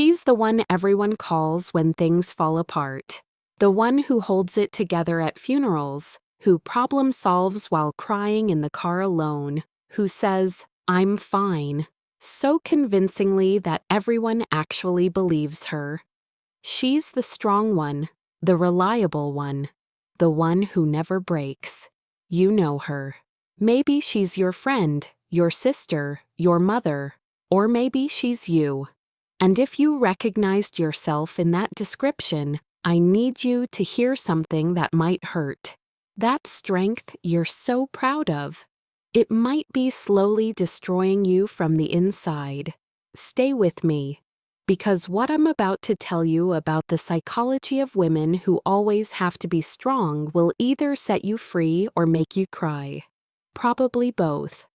She's the one everyone calls when things fall apart. The one who holds it together at funerals, who problem solves while crying in the car alone, who says, "I'm fine," so convincingly that everyone actually believes her. She's the strong one, the reliable one, the one who never breaks. You know her. Maybe she's your friend, your sister, your mother, or maybe she's you. And if you recognized yourself in that description, I need you to hear something that might hurt. That strength you're so proud of. It might be slowly destroying you from the inside. Stay with me, because what I'm about to tell you about the psychology of women who always have to be strong will either set you free or make you cry. Probably both.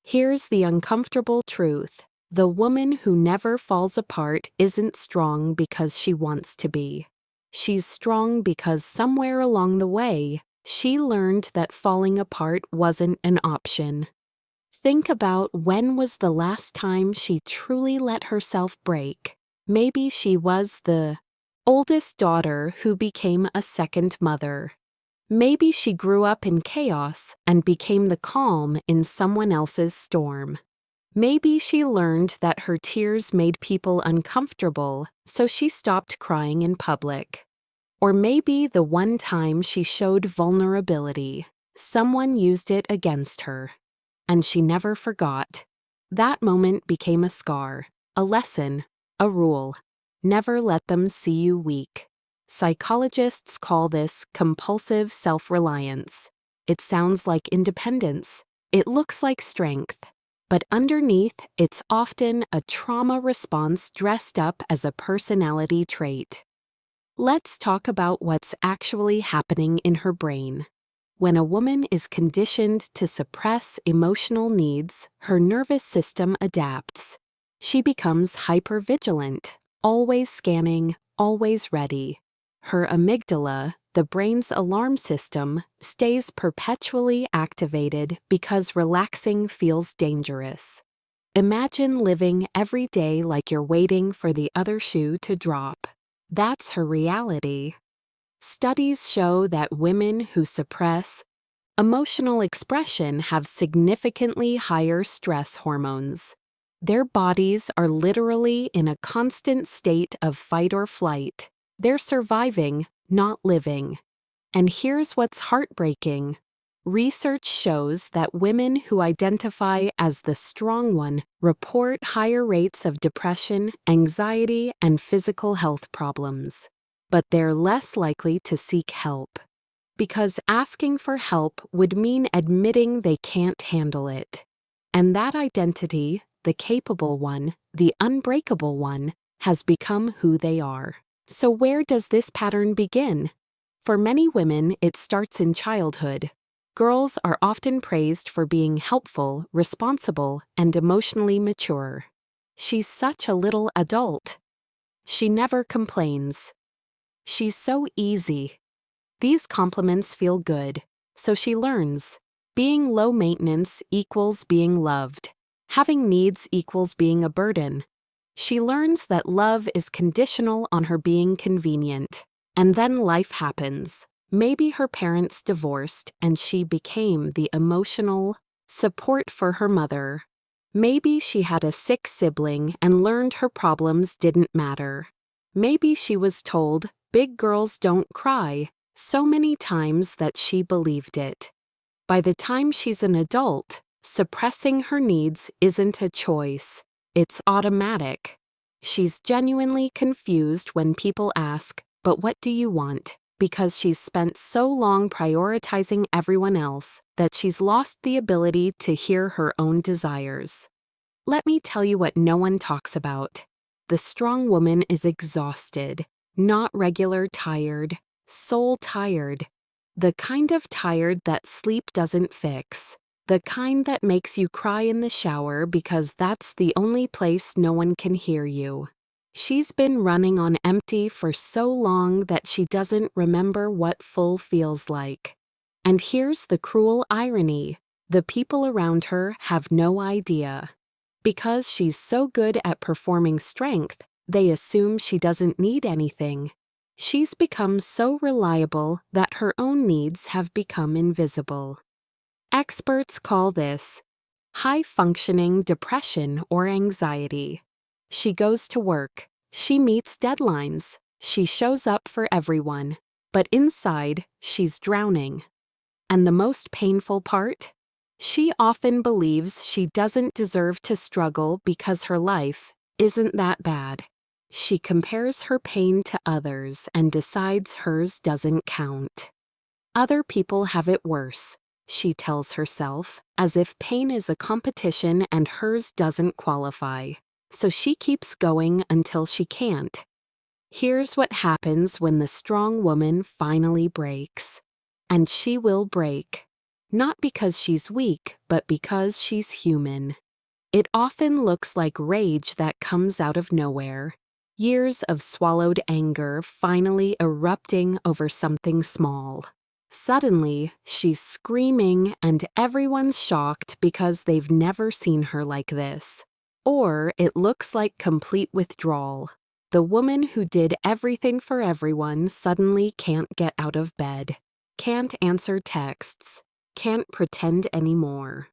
Here's the uncomfortable truth. The woman who never falls apart isn't strong because she wants to be. She's strong because somewhere along the way, she learned that falling apart wasn't an option. Think about when was the last time she truly let herself break. Maybe she was the oldest daughter who became a second mother. Maybe she grew up in chaos and became the calm in someone else's storm. Maybe she learned that her tears made people uncomfortable, so she stopped crying in public. Or maybe the one time she showed vulnerability, someone used it against her. And she never forgot. That moment became a scar, a lesson, a rule. Never let them see you weak. Psychologists call this compulsive self-reliance. It sounds like independence. It looks like strength. But underneath, it's often a trauma response dressed up as a personality trait. Let's talk about what's actually happening in her brain. When a woman is conditioned to suppress emotional needs, her nervous system adapts. She becomes hypervigilant, always scanning, always ready. Her amygdala, the brain's alarm system, stays perpetually activated because relaxing feels dangerous. Imagine living every day like you're waiting for the other shoe to drop. That's her reality. Studies show that women who suppress emotional expression have significantly higher stress hormones. Their bodies are literally in a constant state of fight or flight. They're surviving, not living. And here's what's heartbreaking. Research shows that women who identify as the strong one report higher rates of depression, anxiety, and physical health problems. But they're less likely to seek help. Because asking for help would mean admitting they can't handle it. And that identity, the capable one, the unbreakable one, has become who they are. So where does this pattern begin? For many women, it starts in childhood. Girls are often praised for being helpful, responsible, and emotionally mature. She's such a little adult. She never complains. She's so easy. These compliments feel good, so she learns. Being low maintenance equals being loved. Having needs equals being a burden. She learns that love is conditional on her being convenient. And then life happens. Maybe her parents divorced and she became the emotional support for her mother. Maybe she had a sick sibling and learned her problems didn't matter. Maybe she was told, "Big girls don't cry," so many times that she believed it. By the time she's an adult, suppressing her needs isn't a choice. It's automatic. She's genuinely confused when people ask, "But what do you want?" Because she's spent so long prioritizing everyone else that she's lost the ability to hear her own desires. Let me tell you what no one talks about. The strong woman is exhausted, not regular tired, soul tired. The kind of tired that sleep doesn't fix. The kind that makes you cry in the shower because that's the only place no one can hear you. She's been running on empty for so long that she doesn't remember what full feels like. And here's the cruel irony. The people around her have no idea. Because she's so good at performing strength, They assume she doesn't need anything. She's become so reliable that her own needs have become invisible. Experts call this high-functioning depression or anxiety. She goes to work, she meets deadlines, she shows up for everyone, but inside, she's drowning. And the most painful part? She often believes she doesn't deserve to struggle because her life isn't that bad. She compares her pain to others and decides hers doesn't count. Other people have it worse, she tells herself, as if pain is a competition and hers doesn't qualify. So she keeps going until she can't. Here's what happens when the strong woman finally breaks. And she will break. Not because she's weak, but because she's human. It often looks like rage that comes out of nowhere. Years of swallowed anger finally erupting over something small. Suddenly, she's screaming and everyone's shocked because they've never seen her like this. Or it looks like complete withdrawal. The woman who did everything for everyone suddenly can't get out of bed, can't answer texts, can't pretend anymore.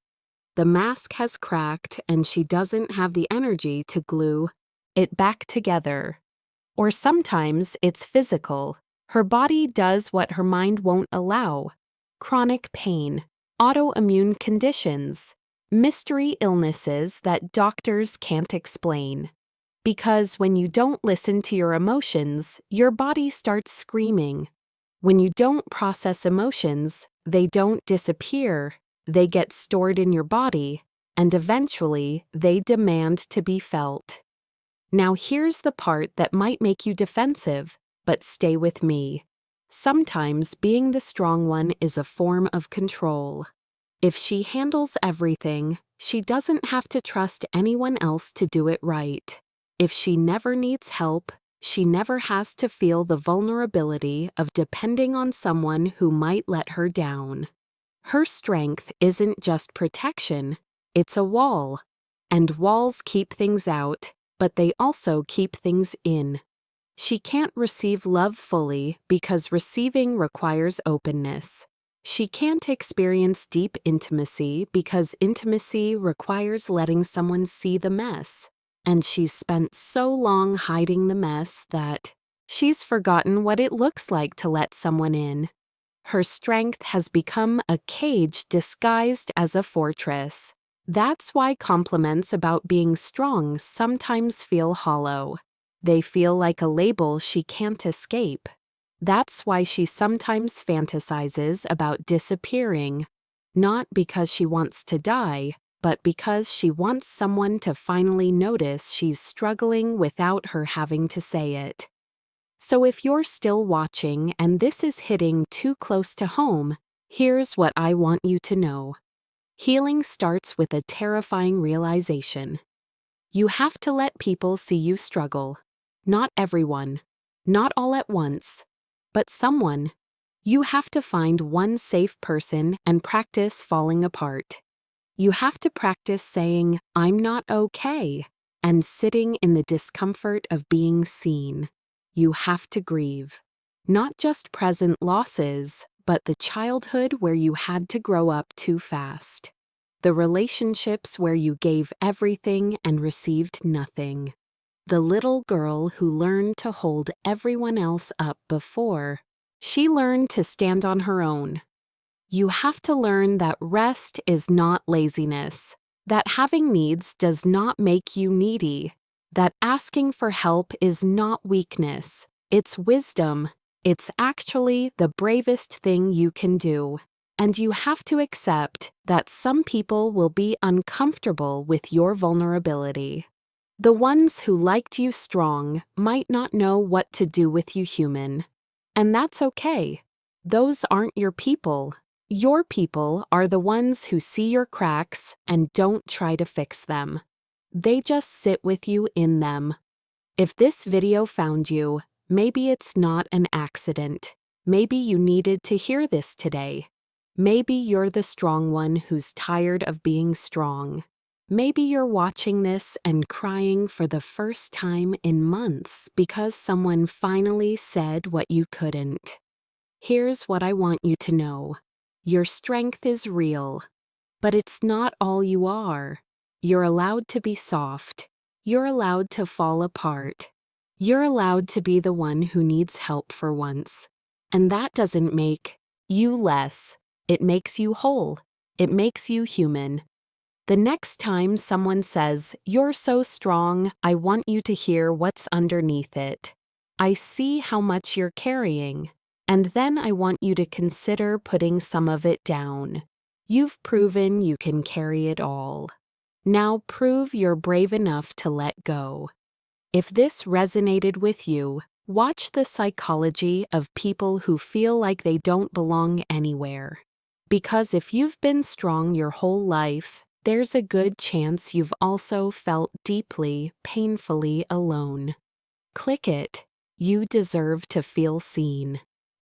The mask has cracked and she doesn't have the energy to glue it back together. Or sometimes it's physical. Her body does what her mind won't allow. Chronic pain, autoimmune conditions, mystery illnesses that doctors can't explain. Because when you don't listen to your emotions, your body starts screaming. When you don't process emotions, they don't disappear, they get stored in your body, and eventually they demand to be felt. Now here's the part that might make you defensive, but stay with me. Sometimes being the strong one is a form of control. If she handles everything, she doesn't have to trust anyone else to do it right. If she never needs help, she never has to feel the vulnerability of depending on someone who might let her down. Her strength isn't just protection, it's a wall. And walls keep things out, but they also keep things in. She can't receive love fully because receiving requires openness. She can't experience deep intimacy because intimacy requires letting someone see the mess. And she's spent so long hiding the mess that she's forgotten what it looks like to let someone in. Her strength has become a cage disguised as a fortress. That's why compliments about being strong sometimes feel hollow. They feel like a label she can't escape. That's why she sometimes fantasizes about disappearing, not because she wants to die, but because she wants someone to finally notice she's struggling without her having to say it. So if you're still watching and this is hitting too close to home, here's what I want you to know. Healing starts with a terrifying realization. You have to let people see you struggle. Not everyone, not all at once, but someone. You have to find one safe person and practice falling apart. You have to practice saying, "I'm not okay," and sitting in the discomfort of being seen. You have to grieve. Not just present losses, but the childhood where you had to grow up too fast. The relationships where you gave everything and received nothing. The little girl who learned to hold everyone else up before she learned to stand on her own. You have to learn that rest is not laziness, that having needs does not make you needy, that asking for help is not weakness, it's wisdom. It's actually the bravest thing you can do. And you have to accept that some people will be uncomfortable with your vulnerability. The ones who liked you strong might not know what to do with you human. And that's okay. Those aren't your people. Your people are the ones who see your cracks and don't try to fix them. They just sit with you in them. If this video found you, maybe it's not an accident. Maybe you needed to hear this today. Maybe you're the strong one who's tired of being strong. Maybe you're watching this and crying for the first time in months because someone finally said what you couldn't. Here's what I want you to know. Your strength is real, but it's not all you are. You're allowed to be soft. You're allowed to fall apart. You're allowed to be the one who needs help for once. And that doesn't make you less. It makes you whole. It makes you human. The next time someone says, "You're so strong," I want you to hear what's underneath it. "I see how much you're carrying." And then I want you to consider putting some of it down. You've proven you can carry it all. Now prove you're brave enough to let go. If this resonated with you, watch the psychology of people who feel like they don't belong anywhere. Because if you've been strong your whole life, there's a good chance you've also felt deeply, painfully alone. Click it. You deserve to feel seen.